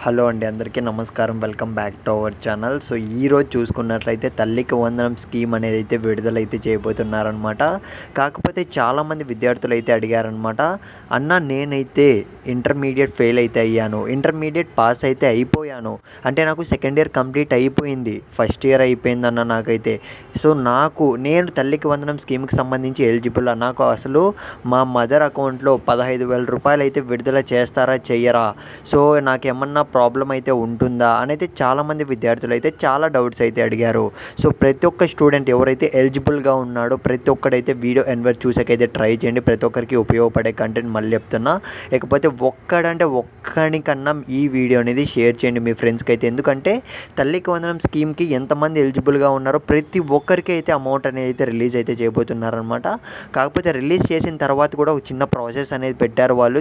Hello అండి, అందరికీ నమస్కారం. Welcome back to our channel. So ఈరోజు చూసుకున్నట్లయితే తల్లికి వందనం స్కీమ్ అనేది అయితే విడుదలైతే చేయబోతున్నారనమాట. కాకపోతే చాలామంది విద్యార్థులు అయితే అడిగారనమాట, అన్న నేనైతే ఇంటర్మీడియట్ ఫెయిల్ అయితే అయ్యాను, ఇంటర్మీడియట్ పాస్ అయితే అయిపోయాను, అంటే నాకు సెకండ్ ఇయర్ కంప్లీట్ అయిపోయింది, ఫస్ట్ ఇయర్ అయిపోయిందన్న నాకైతే. సో నేను తల్లికి వందనం స్కీమ్కి సంబంధించి ఎలిజిబుల్. నాకు అసలు మా మదర్ అకౌంట్లో 15,000 రూపాయలు అయితే విడుదల చేస్తారా చెయ్యరా, సో నాకేమన్నా ప్రాబ్లం అయితే ఉంటుందా అని అయితే చాలామంది విద్యార్థులు అయితే చాలా డౌట్స్ అయితే అడిగారు. సో ప్రతి ఒక్క స్టూడెంట్ ఎవరైతే ఎలిజిబుల్గా ఉన్నాడో ప్రతి ఒక్కడైతే వీడియో ఎండ్ వరకు చూసాకైతే ట్రై చేయండి. ప్రతి ఒక్కరికి ఉపయోగపడే కంటెంట్ మళ్ళీ చెప్తున్నా. ఇకపోతే ఒక్కడికన్నా ఈ వీడియో అనేది షేర్ చేయండి మీ ఫ్రెండ్స్కి అయితే. ఎందుకంటే తల్లికి వందనం స్కీమ్కి ఎంతమంది ఎలిజిబుల్గా ఉన్నారో ప్రతి ఒక్కరికి అయితే అమౌంట్ అనేది అయితే రిలీజ్ అయితే చేయబోతున్నారనమాట. కాకపోతే రిలీజ్ చేసిన తర్వాత కూడా ఒక చిన్న ప్రాసెస్ అనేది పెట్టారు వాళ్ళు.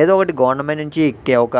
ఏదో ఒకటి గవర్నమెంట్ నుంచి ఒక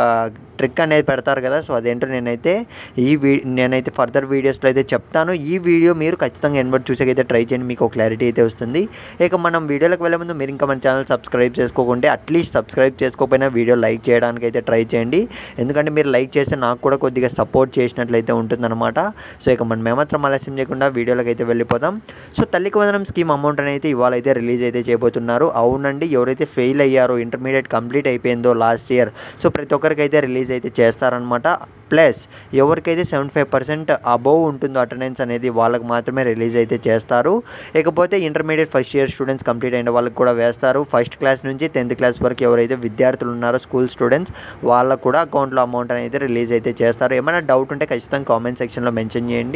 ట్రిక్ అనేది పెడతారు కదా. సో అదేంటో నేనైతే ఫర్దర్ వీడియోస్లో అయితే చెప్తాను. ఈ వీడియో మీరు ఖచ్చితంగా ఎన్వర్డ్ చూసేకైతే ట్రై చేయండి, మీకు క్లారిటీ అయితే వస్తుంది. ఇక మనం వీడియోలోకి వెళ్ళే ముందు మీరు ఇంకా మన ఛానల్ సబ్స్క్రైబ్ చేసుకోకుంటే అట్లీస్ట్ సబ్స్క్రైబ్ చేసుకోకపోయినా వీడియో లైక్ చేయడానికి అయితే ట్రై చేయండి. ఎందుకంటే మీరు లైక్ చేస్తే నాకు కూడా కొద్దిగా సపోర్ట్ చేసినట్లయితే ఉంటుందన్నమాట. సో ఇక మనం ఏమాత్రం ఆలస్యం చేయకుండా వీడియోలోకి అయితే వెళ్ళిపోదాం. సో తల్లికి వందనం స్కీమ్ అమౌంట్ అనేది ఇవాళ అయితే రిలీజ్ అయితే చేయబోతున్నారు. అవునండి, ఎవరైతే ఫెయిల్ అయ్యారో, ఇంటర్మీడియట్ కంప్లీట్ అయిపోయిందో లాస్ట్ ఇయర్, సో ప్రతి ఒక్కరికి అయితే రిలీజ్ అయితే చేస్తారనమాట. ప్లస్ ఎవరికైతే 75% అబోవ్ ఉంటుందో అటెండెన్స్ అనేది వాళ్ళకి మాత్రమే రిలీజ్ అయితే చేస్తారు. ఇకపోతే intermediate first year students complete అయిన వాళ్ళకి కూడా వేస్తారు. ఫస్ట్ క్లాస్ నుంచి 10th క్లాస్ వరకు ఎవరైతే విద్యార్థులు ఉన్నారో స్కూల్ స్టూడెంట్స్ వాళ్ళకు కూడా అకౌంట్లో అమౌంట్ అనేది రిలీజ్ అయితే చేస్తారు. ఏమైనా డౌట్ ఉంటే ఖచ్చితంగా కామెంట్ సెక్షన్లో మెన్షన్ చేయండి.